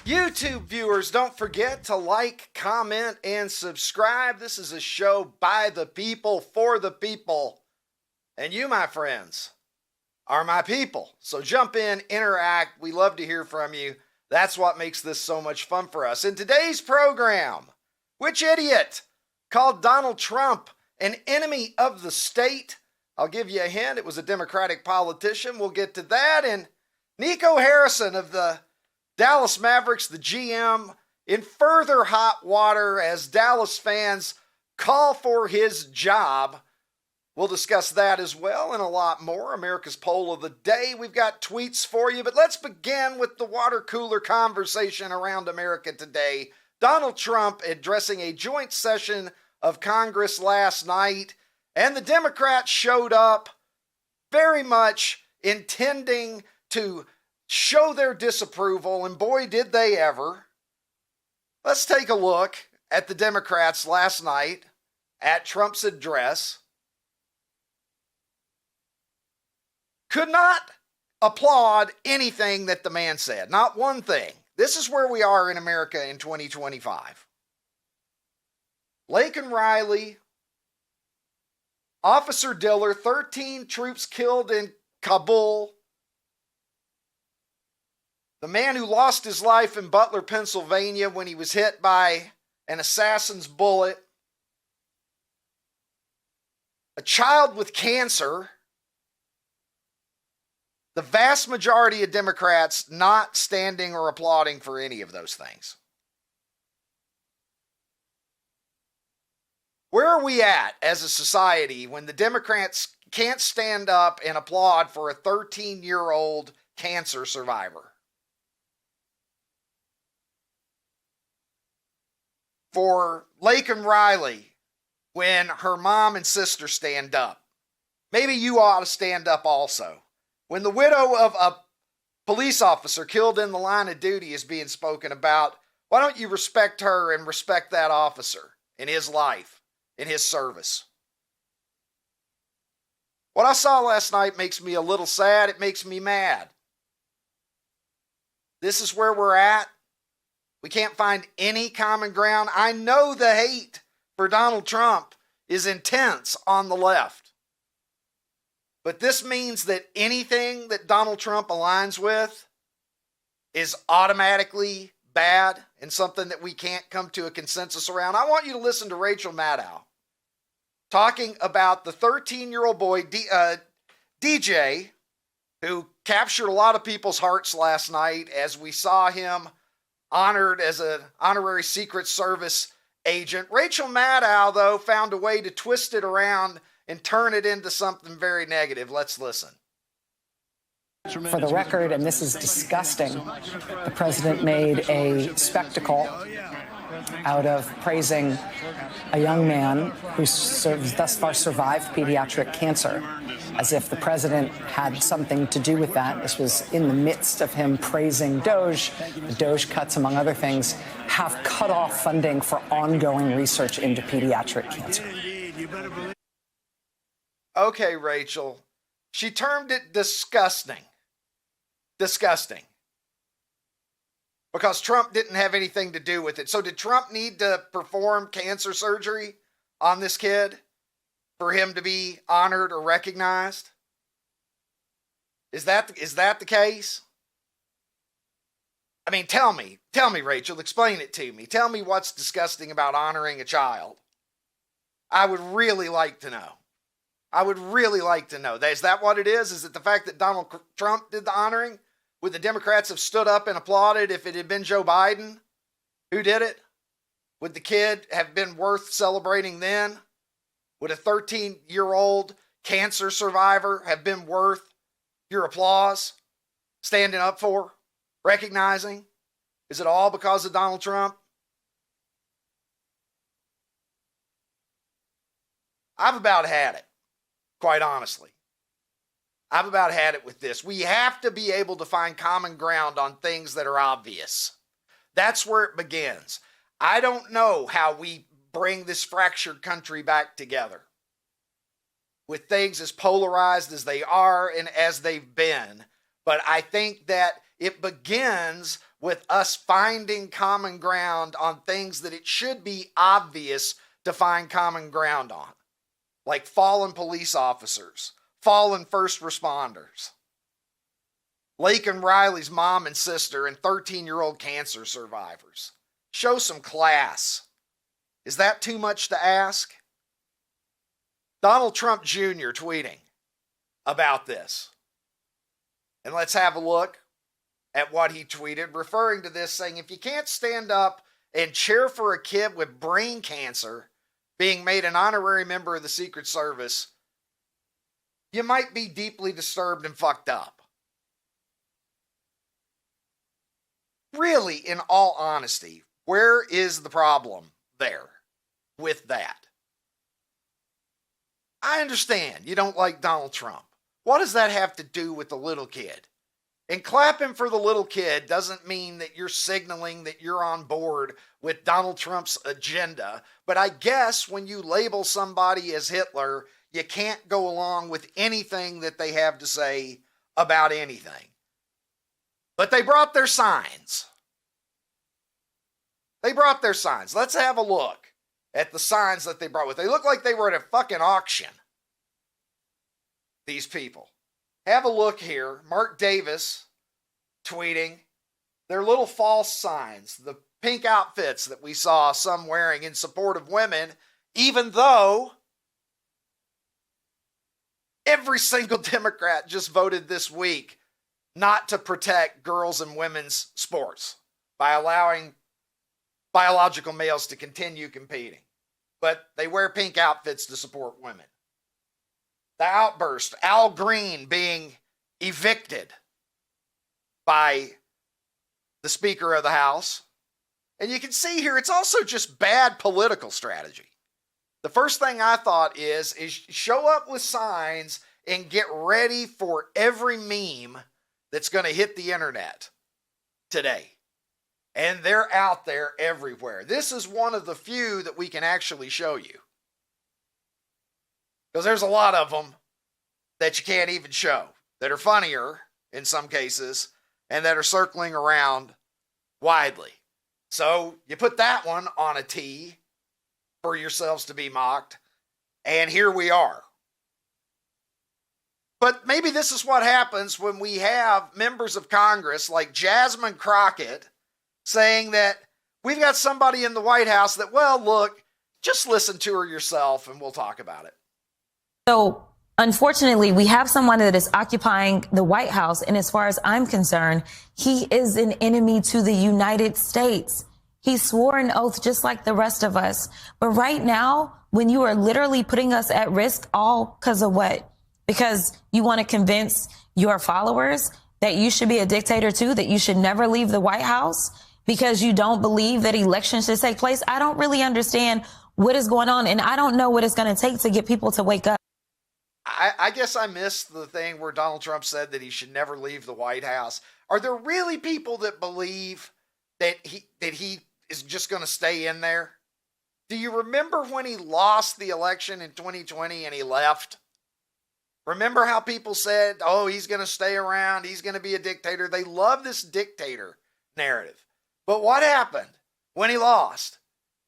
YouTube viewers, don't forget to like, comment, and subscribe. This is a show by the people, for the people. And you, my friends, are my people. So jump in, interact. We love to hear from you. That's what makes this so much fun for us. In today's program, which idiot called Donald Trump an enemy of the state? I'll give you a hint. It was a Democratic politician. We'll get to that. And Nico Harrison of the Dallas Mavericks, the GM, in further hot water as Dallas fans call for his job. We'll discuss that as well and a lot more. America's poll of the day. We've got tweets for you, but let's begin with the water cooler conversation around America today. Donald Trump addressing a joint session of Congress last night, and the Democrats showed up very much intending to show their disapproval, and boy, did they ever. Let's take a look at the Democrats last night at Trump's address. Could not applaud anything that the man said, not one thing. This is where we are in America in 2025. Laken Riley, Officer Diller, 13 troops killed in Kabul. The man who lost his life in Butler, Pennsylvania when he was hit by an assassin's bullet. A child with cancer. The vast majority of Democrats not standing or applauding for any of those things. Where are we at as a society when the Democrats can't stand up and applaud for a 13-year-old cancer survivor? For Laken Riley, when her mom and sister stand up. Maybe you ought to stand up also. When the widow of a police officer killed in the line of duty is being spoken about, why don't you respect her and respect that officer in his life, in his service? What I saw last night makes me a little sad. It makes me mad. This is where we're at. We can't find any common ground. I know the hate for Donald Trump is intense on the left. But this means that anything that Donald Trump aligns with is automatically bad and something that we can't come to a consensus around. I want you to listen to Rachel Maddow talking about the 13-year-old boy, DJ, who captured a lot of people's hearts last night as we saw him honored as an honorary Secret Service agent. Rachel Maddow, though, found a way to twist it around and turn it into something very negative. Let's listen. For the record, and this is disgusting, the president made a spectacle out of praising a young man who thus far survived pediatric cancer, as if the president had something to do with that. This was in the midst of him praising Doge. The Doge cuts, among other things, have cut off funding for ongoing research into pediatric cancer. Okay, Rachel. She termed it disgusting. Disgusting. Because Trump didn't have anything to do with it. So did Trump need to perform cancer surgery on this kid for him to be honored or recognized? Is that the case? I mean, tell me, Rachel, explain it to me. Tell me what's disgusting about honoring a child. I would really like to know. I would really like to know. Is that what it is? Is it the fact that Donald Trump did the honoring? Would the Democrats have stood up and applauded if it had been Joe Biden who did it? Would the kid have been worth celebrating then? Would a 13-year-old cancer survivor have been worth your applause, standing up for, recognizing? Is it all because of Donald Trump? I've about had it, quite honestly. I've about had it with this. We have to be able to find common ground on things that are obvious. That's where it begins. I don't know how we bring this fractured country back together with things as polarized as they are and as they've been. But I think that it begins with us finding common ground on things that it should be obvious to find common ground on, like fallen police officers, fallen first responders, Laken Riley's mom and sister, and 13-year-old cancer survivors. Show some class. Is that too much to ask? Donald Trump Jr. tweeting about this. And let's have a look at what he tweeted, referring to this, saying, if you can't stand up and cheer for a kid with brain cancer being made an honorary member of the Secret Service, you might be deeply disturbed and fucked up. Really, in all honesty, where is the problem there with that? I understand you don't like Donald Trump. What does that have to do with the little kid? And clapping for the little kid doesn't mean that you're signaling that you're on board with Donald Trump's agenda. But I guess when you label somebody as Hitler, you can't go along with anything that they have to say about anything. But they brought their signs. Let's have a look at the signs that they brought with. They look like they were at a fucking auction. These people. Have a look here. Mark Davis tweeting their little false signs, the pink outfits that we saw some wearing in support of women, even though every single Democrat just voted this week not to protect girls and women's sports by allowing biological males to continue competing. But they wear pink outfits to support women. The outburst, Al Green being evicted by the Speaker of the House. And you can see here, it's also just bad political strategy. The first thing I thought is show up with signs and get ready for every meme that's going to hit the internet today. And they're out there everywhere. This is one of the few that we can actually show you. Because there's a lot of them that you can't even show, that are funnier in some cases, and that are circling around widely. So you put that one on a tee for yourselves to be mocked, and here we are. But maybe this is what happens when we have members of Congress like Jasmine Crockett saying that we've got somebody in the White House that, well, look, just listen to her yourself and we'll talk about it. So, unfortunately, we have someone that is occupying the White House. And as far as I'm concerned, he is an enemy to the United States. He swore an oath just like the rest of us. But right now, when you are literally putting us at risk, all because of what? Because you want to convince your followers that you should be a dictator too, that you should never leave the White House because you don't believe that elections should take place. I don't really understand what is going on, and I don't know what it's going to take to get people to wake up. I guess I missed the thing where Donald Trump said that he should never leave the White House. Are there really people that believe that he is just going to stay in there? Do you remember when he lost the election in 2020 and he left? Remember how people said, oh, he's going to stay around, he's going to be a dictator. They love this dictator narrative. But what happened when he lost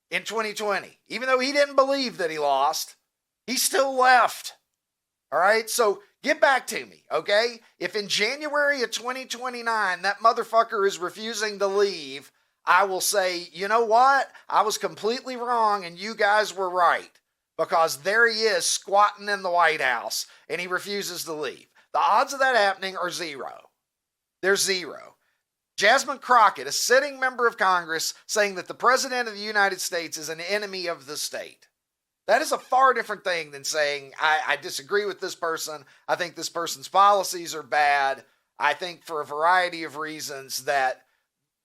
in 2020? Even though he didn't believe that he lost, he still left. All right, so get back to me, okay? If in January of 2029 that motherfucker is refusing to leave, I will say, you know what? I was completely wrong and you guys were right. Because there he is squatting in the White House and he refuses to leave. The odds of that happening are zero. They're zero. Jasmine Crockett, a sitting member of Congress, saying that the President of the United States is an enemy of the state. That is a far different thing than saying, I disagree with this person. I think this person's policies are bad. I think for a variety of reasons that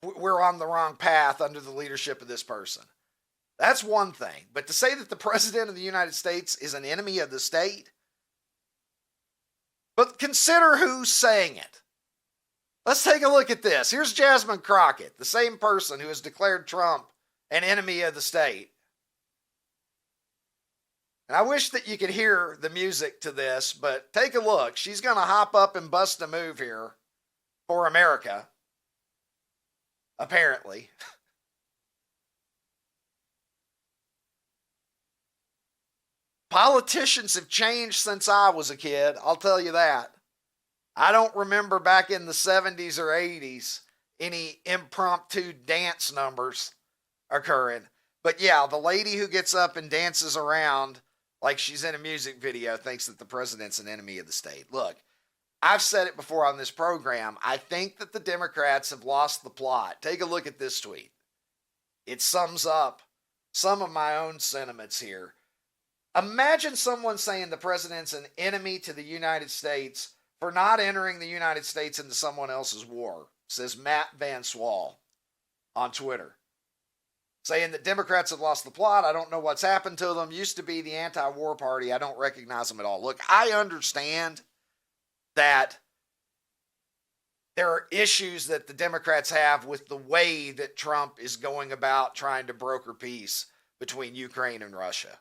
we're on the wrong path under the leadership of this person. That's one thing. But to say that the President of the United States is an enemy of the state? But consider who's saying it. Let's take a look at this. Here's Jasmine Crockett, the same person who has declared Trump an enemy of the state. And I wish that you could hear the music to this, but take a look. She's going to hop up and bust a move here for America. apparently. Politicians have changed since I was a kid, I'll tell you that. I don't remember back in the 70s or 80s any impromptu dance numbers occurring. But yeah, the lady who gets up and dances around like she's in a music video thinks that the president's an enemy of the state. Look, I've said it before on this program. I think that the Democrats have lost the plot. Take a look at this tweet. It sums up some of my own sentiments here. Imagine someone saying the president's an enemy to the United States for not entering the United States into someone else's war, says Matt Van Swall on Twitter. Saying that Democrats have lost the plot. I don't know what's happened to them. Used to be the anti-war party. I don't recognize them at all. Look, I understand that there are issues that the Democrats have with the way that Trump is going about trying to broker peace between Ukraine and Russia.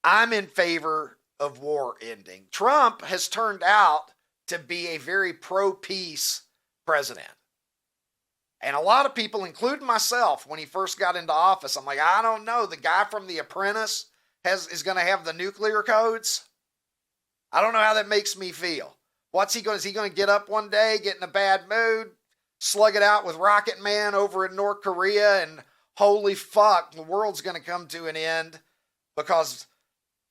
I'm in favor of war ending. Trump has turned out to be a very pro-peace president. And a lot of people, including myself, when he first got into office, I'm like, I don't know. The guy from The Apprentice is going to have the nuclear codes. I don't know how that makes me feel. Is he going to get up one day, get in a bad mood, slug it out with Rocket Man over in North Korea, and holy fuck, the world's going to come to an end because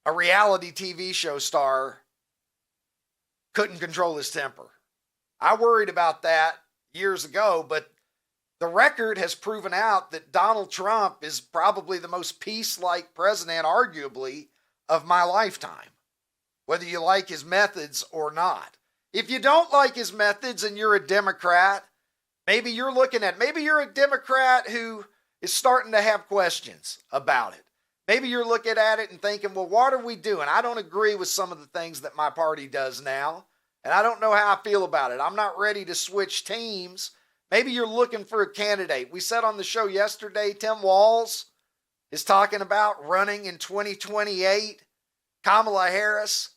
a reality TV show star couldn't control his temper. I worried about that years ago, but the record has proven out that Donald Trump is probably the most peace-like president, arguably, of my lifetime, whether you like his methods or not. If you don't like his methods and you're a Democrat, maybe you're a Democrat who is starting to have questions about it. Maybe you're looking at it and thinking, well, what are we doing? I don't agree with some of the things that my party does now, and I don't know how I feel about it. I'm not ready to switch teams. Maybe you're looking for a candidate. We said on the show yesterday, Tim Walz is talking about running in 2028. Kamala Harris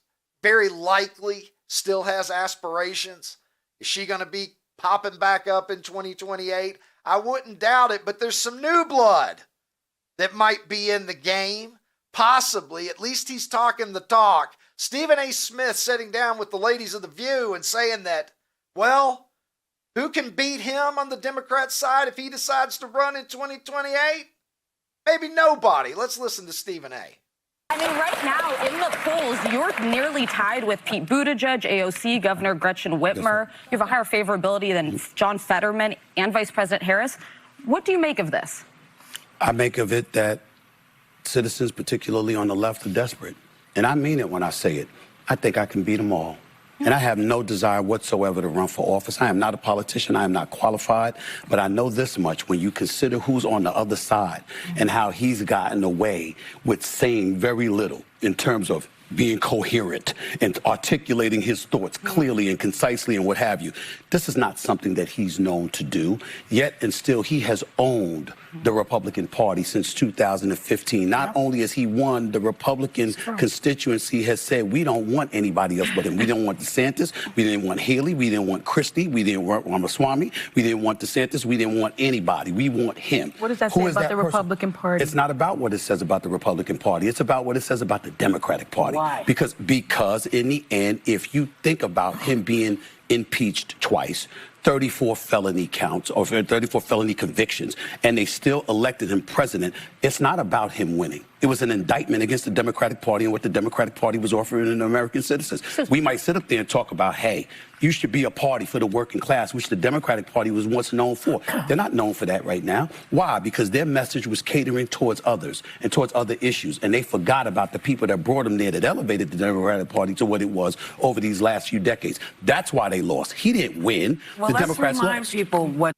very likely still has aspirations. Is she going to be popping back up in 2028? I wouldn't doubt it, but there's some new blood that might be in the game. Possibly, at least he's talking the talk. Stephen A. Smith sitting down with the ladies of The View and saying that, well, who can beat him on the Democrat side if he decides to run in 2028? Maybe nobody. Let's listen to Stephen A. I mean, right now, in the polls, you're nearly tied with Pete Buttigieg, AOC, Governor Gretchen Whitmer. You have a higher favorability than John Fetterman and Vice President Harris. What do you make of this? I make of it that citizens, particularly on the left, are desperate. And I mean it when I say it. I think I can beat them all. And I have no desire whatsoever to run for office. I am not a politician. I am not qualified. But I know this much. When you consider who's on the other side and how he's gotten away with saying very little in terms of being coherent and articulating his thoughts clearly and concisely and what have you. This is not something that he's known to do. Yet and still, he has owned the Republican Party since 2015. Not only has he won, the Republican constituency has said, we don't want anybody else but him. We don't want DeSantis. We didn't want Haley. We didn't want Christie. We didn't want Ramaswamy. We didn't want DeSantis. We didn't want anybody. We want him. What does that say about the Republican Party? It's not about what it says about the Republican Party. It's about what it says about the Democratic Party. Why? Because in the end, if you think about him being impeached twice, 34 felony counts or 34 felony convictions, and they still elected him president, it's not about him winning. It was an indictment against the Democratic Party and what the Democratic Party was offering to American citizens. We might sit up there and talk about, hey, you should be a party for the working class, which the Democratic Party was once known for. They're not known for that right now. Why? Because their message was catering towards others and towards other issues, and they forgot about the people that brought them there, that elevated the Democratic Party to what it was over these last few decades. That's why they lost. He didn't win. Well, the let's Democrats remind lost. people what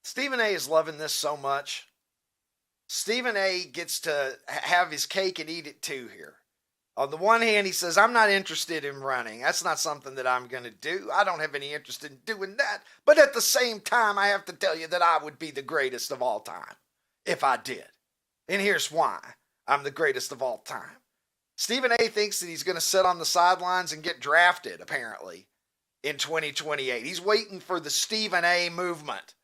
Stephen A. is loving this so much. Stephen A. gets to have his cake and eat it too here. On the one hand, he says, I'm not interested in running. That's not something that I'm going to do. I don't have any interest in doing that. But at the same time, I have to tell you that I would be the greatest of all time if I did. And here's why I'm the greatest of all time. Stephen A. thinks that he's going to sit on the sidelines and get drafted, apparently, in 2028. He's waiting for the Stephen A movement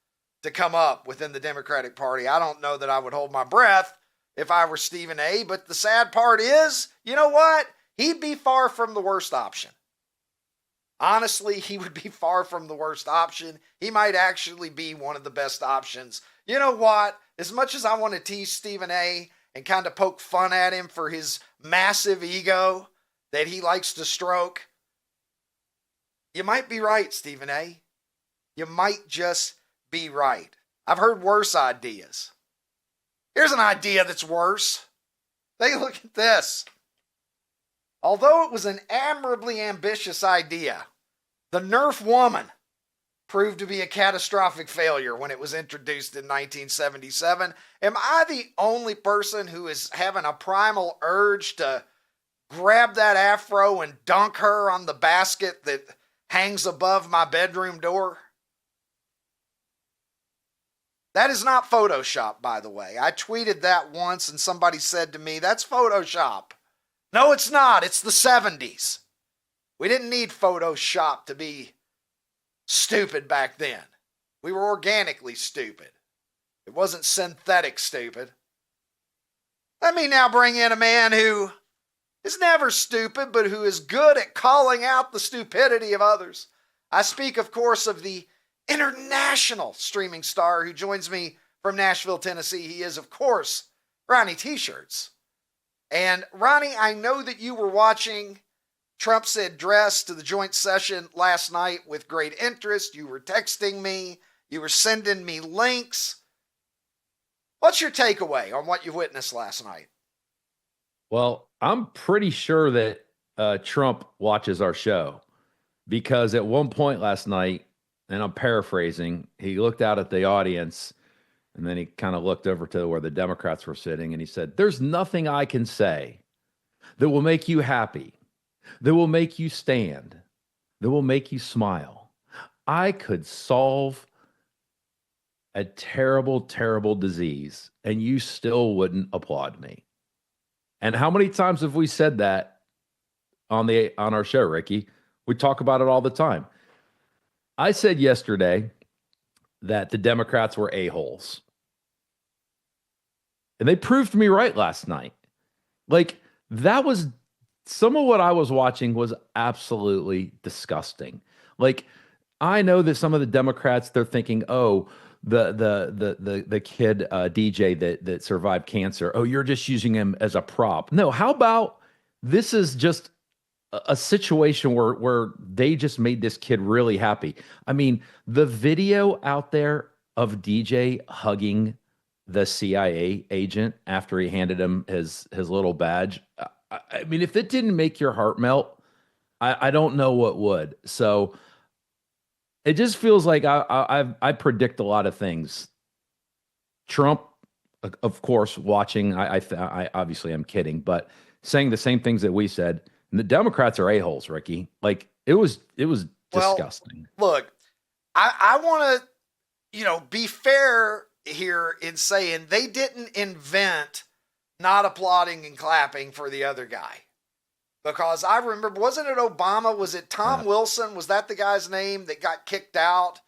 to come up within the Democratic Party. I don't know that I would hold my breath if I were Stephen A., but the sad part is, you know what? He'd be far from the worst option. Honestly, he would be far from the worst option. He might actually be one of the best options. You know what? As much as I want to tease Stephen A. and kind of poke fun at him for his massive ego that he likes to stroke, you might be right, Stephen A. You might just be right. I've heard worse ideas. Here's an idea that's worse. Take a look at this. Although it was an admirably ambitious idea, the Nerf woman proved to be a catastrophic failure when it was introduced in 1977. Am I the only person who is having a primal urge to grab that afro and dunk her on the basket that hangs above my bedroom door? That is not Photoshop, by the way. I tweeted that once and somebody said to me, that's Photoshop. No, it's not. It's the 70s. We didn't need Photoshop to be stupid back then. We were organically stupid. It wasn't synthetic stupid. Let me now bring in a man who is never stupid, but who is good at calling out the stupidity of others. I speak, of course, of the international streaming star who joins me from Nashville, Tennessee. He is, of course, Ronnie T-Shirts. And Ronnie, I know that you were watching Trump's address to the joint session last night with great interest. You were texting me. You were sending me links. What's your takeaway on what you witnessed last night? Well, I'm pretty sure that Trump watches our show, because at one point last night, and I'm paraphrasing, he looked out at the audience and then he kind of looked over to where the Democrats were sitting and he said, "There's nothing I can say that will make you happy, that will make you stand, that will make you smile. I could solve a terrible, terrible disease and you still wouldn't applaud me." And how many times have we said that on our show, Ricky? We talk about it all the time. I said yesterday that the Democrats were a-holes. And they proved me right last night. Like, that was some of what I was watching was absolutely disgusting. Like, I know that some of the Democrats, they're thinking, oh, the kid DJ that survived cancer, oh, you're just using him as a prop. No, how about this is just a situation where they just made this kid really happy. I mean, the video out there of DJ hugging the CIA agent after he handed him his little badge. I mean, if it didn't make your heart melt, I don't know what would. So it just feels like I predict a lot of things. Trump, of course, watching. I obviously I'm kidding, but saying the same things that we said. And the Democrats are a-holes, Ricky. Like, it was disgusting. Look, I want to, be fair here in saying they didn't invent not applauding and clapping for the other guy. Because I remember, wasn't it Obama? Was it Tom Wilson? Was that the guy's name that got kicked out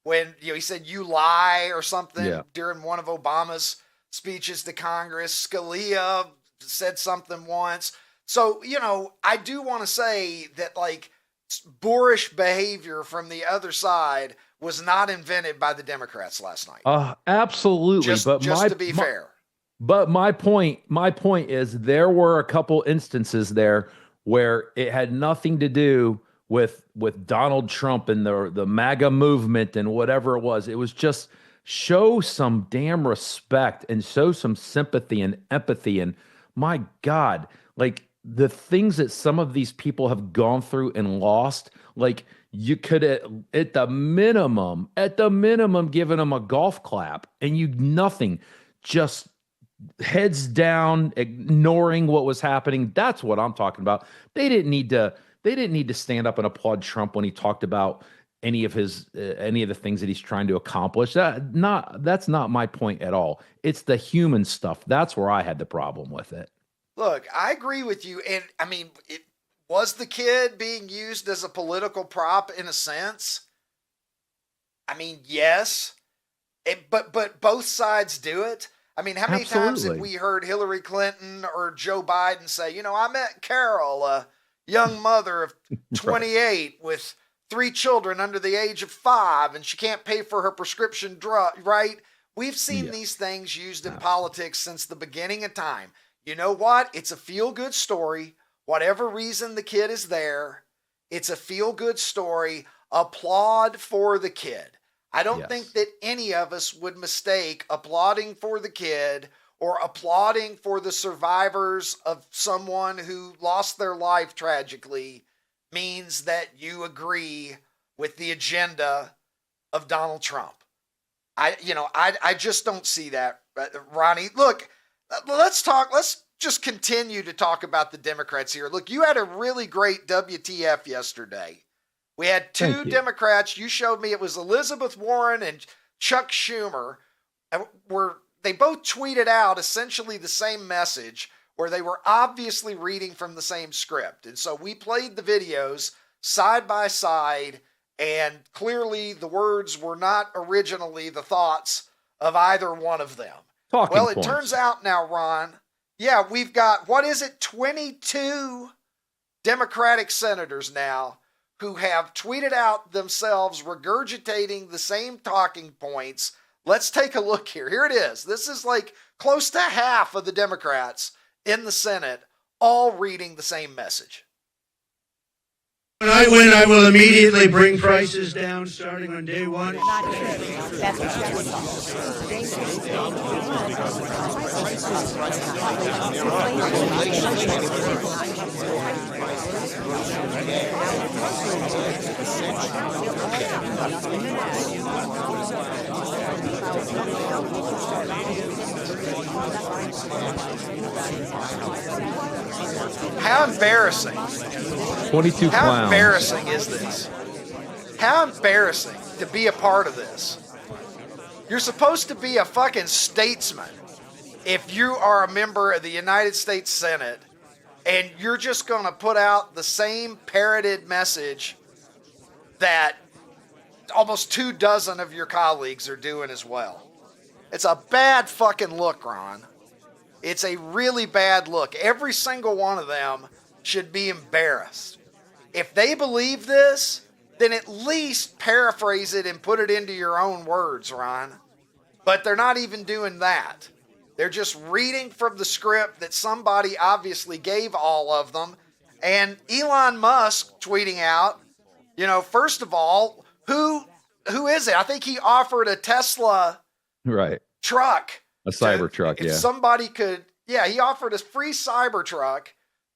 when he said, "You lie" or something during one of Obama's speeches to Congress? Scalia said something once. So, I do want to say that, like, boorish behavior from the other side was not invented by the Democrats last night. Absolutely. Just to be fair. But my point is there were a couple instances there where it had nothing to do with Donald Trump and the MAGA movement and whatever it was. It was just show some damn respect and show some sympathy and empathy. And my God, like, the things that some of these people have gone through and lost, like, you could at the minimum given them a golf clap, and nothing, just heads down, ignoring what was happening. That's what I'm talking about. They didn't need to stand up and applaud Trump when he talked about any of the things that he's trying to accomplish. That's not my point at all. It's the human stuff. That's where I had the problem with it. Look, I agree with you. And I mean, Was the kid being used as a political prop in a sense? I mean, yes. But both sides do it. I mean, how many times have we heard Hillary Clinton or Joe Biden say, I met Carol, a young mother of 28 with 3 children under the age of 5, and she can't pay for her prescription drug, right? We've seen these things used in politics since the beginning of time. You know what? It's a feel-good story. Whatever reason the kid is there, it's a feel-good story. Applaud for the kid. I don't think that any of us would mistake applauding for the kid or applauding for the survivors of someone who lost their life tragically means that you agree with the agenda of Donald Trump. I just don't see that, Ronnie. Look, let's just continue to talk about the Democrats here. Look, you had a really great WTF yesterday. We had 2 Democrats. You showed me it was Elizabeth Warren and Chuck Schumer. They both tweeted out essentially the same message where they were obviously reading from the same script. And so we played the videos side by side, and clearly the words were not originally the thoughts of either one of them. It turns out now, Ron, we've got, 22 Democratic senators now who have tweeted out themselves regurgitating the same talking points. Let's take a look here. Here it is. This is like close to half of the Democrats in the Senate all reading the same message. When I win, I will immediately bring prices down starting on day 1. How embarrassing. 22 clowns. How embarrassing is this? How embarrassing to be a part of this. You're supposed to be a fucking statesman if you are a member of the United States Senate, and you're just going to put out the same parroted message that almost 24 of your colleagues are doing as well. It's a bad fucking look, Ron. It's a really bad look. Every single one of them should be embarrassed. If they believe this, then at least paraphrase it and put it into your own words, Ron. But they're not even doing that. They're just reading from the script that somebody obviously gave all of them. And Elon Musk tweeting out, first of all, who is it? I think he offered a Tesla truck. A Cybertruck, if somebody could, he offered a free Cybertruck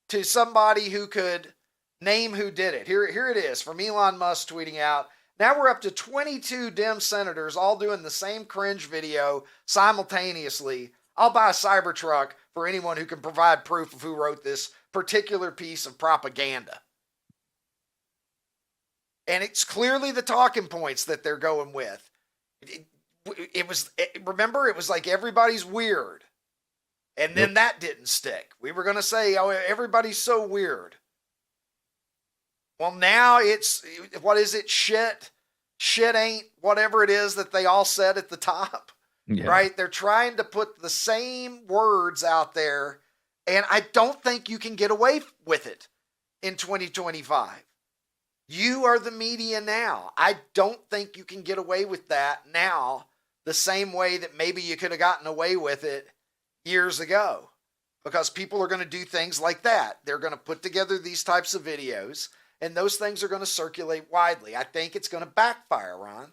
to somebody who could name who did it. Here it is from Elon Musk tweeting out. Now we're up to 22 Dem senators all doing the same cringe video simultaneously. I'll buy a Cybertruck for anyone who can provide proof of who wrote this particular piece of propaganda. And it's clearly the talking points that they're going with. Remember, it was like everybody's weird. And then that didn't stick. We were going to say, everybody's so weird. Well, now it's, what is it? Shit ain't whatever it is that they all said at the top, right? They're trying to put the same words out there, and I don't think you can get away with it in 2025. You are the media now. I don't think you can get away with that now the same way that maybe you could have gotten away with it years ago, because people are going to do things like that. They're going to put together these types of videos, and those things are going to circulate widely. I think it's going to backfire, Ron.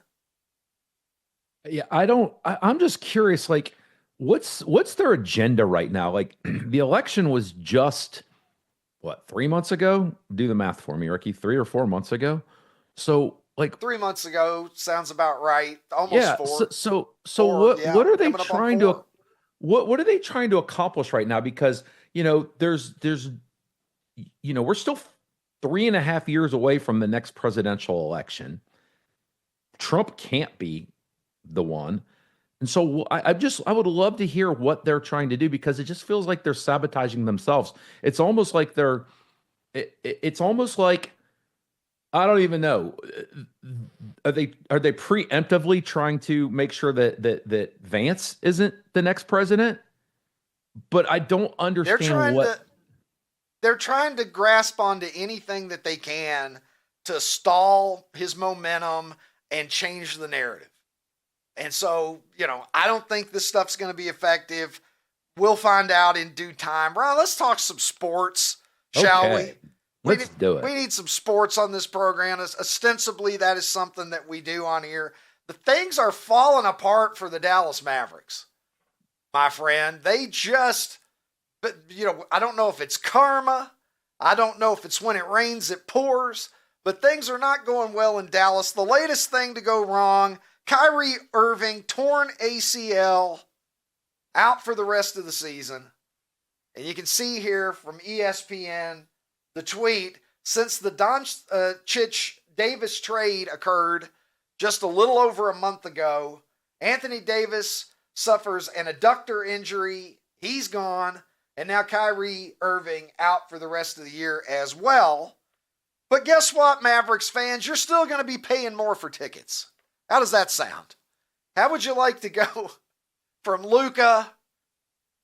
Yeah, I'm just curious, like, what's their agenda right now? Like, the election was just, 3 months ago? Do the math for me, Ricky. 3 or 4 months ago? So, like, 3 months ago sounds about right. Almost 4. So what are they trying to, what are they trying to accomplish right now? Because, there's we're still 3.5 years away from the next presidential election. Trump can't be the one. And so I would love to hear what they're trying to do, because it just feels like they're sabotaging themselves. It's almost like they're it's almost like, I don't even know. Are they preemptively trying to make sure that Vance isn't the next president? But I don't understand they're trying to grasp onto anything that they can to stall his momentum and change the narrative. And so, I don't think this stuff's going to be effective. We'll find out in due time. Ron, let's talk some sports, shall we? Let's do it. We need some sports on this program. Ostensibly, that is something that we do on here. The things are falling apart for the Dallas Mavericks, my friend. They just, I don't know if it's karma. I don't know if it's when it rains, it pours. But things are not going well in Dallas. The latest thing to go wrong, Kyrie Irving, torn ACL, out for the rest of the season. And you can see here from ESPN, the tweet, since the Doncic-Davis trade occurred just a little over a month ago, Anthony Davis suffers an adductor injury. He's gone. And now Kyrie Irving out for the rest of the year as well. But guess what, Mavericks fans? You're still going to be paying more for tickets. How does that sound? How would you like to go from Luka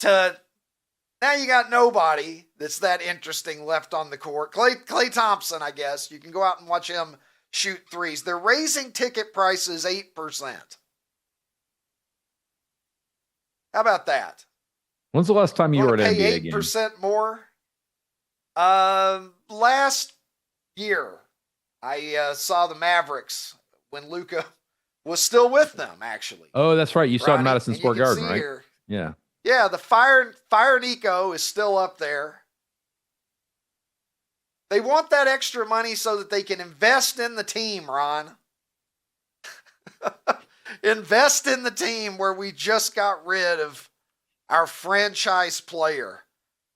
to now you got nobody that's that interesting left on the court? Klay Thompson, I guess. You can go out and watch him shoot threes. They're raising ticket prices 8%. How about that? When's the last time you were at an NBA game? 8% more? Last year, I saw the Mavericks when Luka was still with them, actually. Oh, that's right. You saw it in Madison Square Garden, right? Here, yeah. Yeah, the Fire Nico is still up there. They want that extra money so that they can invest in the team, Ron. Invest in the team where we just got rid of our franchise player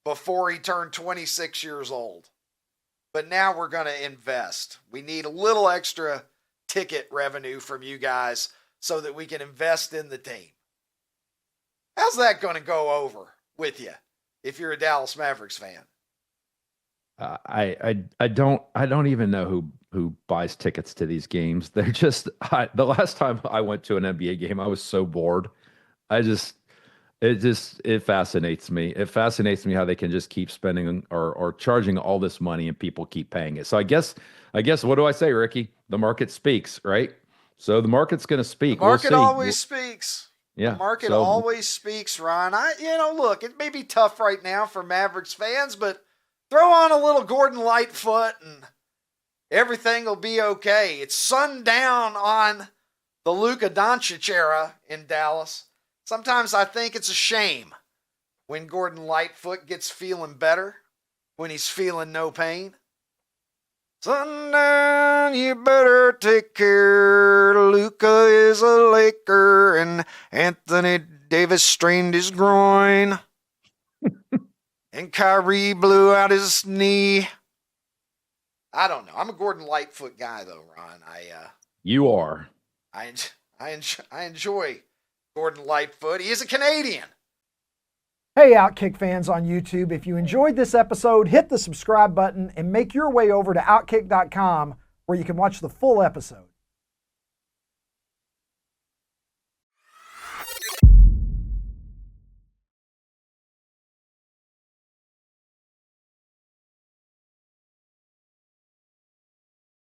before he turned 26 years old. But now we're going to invest. We need a little extra ticket revenue from you guys so that we can invest in the team. How's that going to go over with you if you're a Dallas Mavericks fan? I don't even know who buys tickets to these games. They're just the last time I went to an NBA game, I was so bored. It fascinates me. It fascinates me how they can just keep spending or charging all this money and people keep paying it. So I guess what do I say, Ricky? The market speaks, right? So the market's going to speak. The market always speaks. Yeah. The market always speaks, Ron. Look, it may be tough right now for Mavericks fans, but throw on a little Gordon Lightfoot and everything will be okay. It's sundown on the Luka Doncic era in Dallas. Sometimes I think it's a shame when Gordon Lightfoot gets feeling better, when he's feeling no pain. Sundown, you better take care. Luka is a Laker, and Anthony Davis strained his groin. And Kyrie blew out his knee. I don't know. I'm a Gordon Lightfoot guy, though, Ron. You are. I enjoy Gordon Lightfoot. He is a Canadian. Hey, OutKick fans on YouTube, if you enjoyed this episode, hit the subscribe button and make your way over to OutKick.com where you can watch the full episode.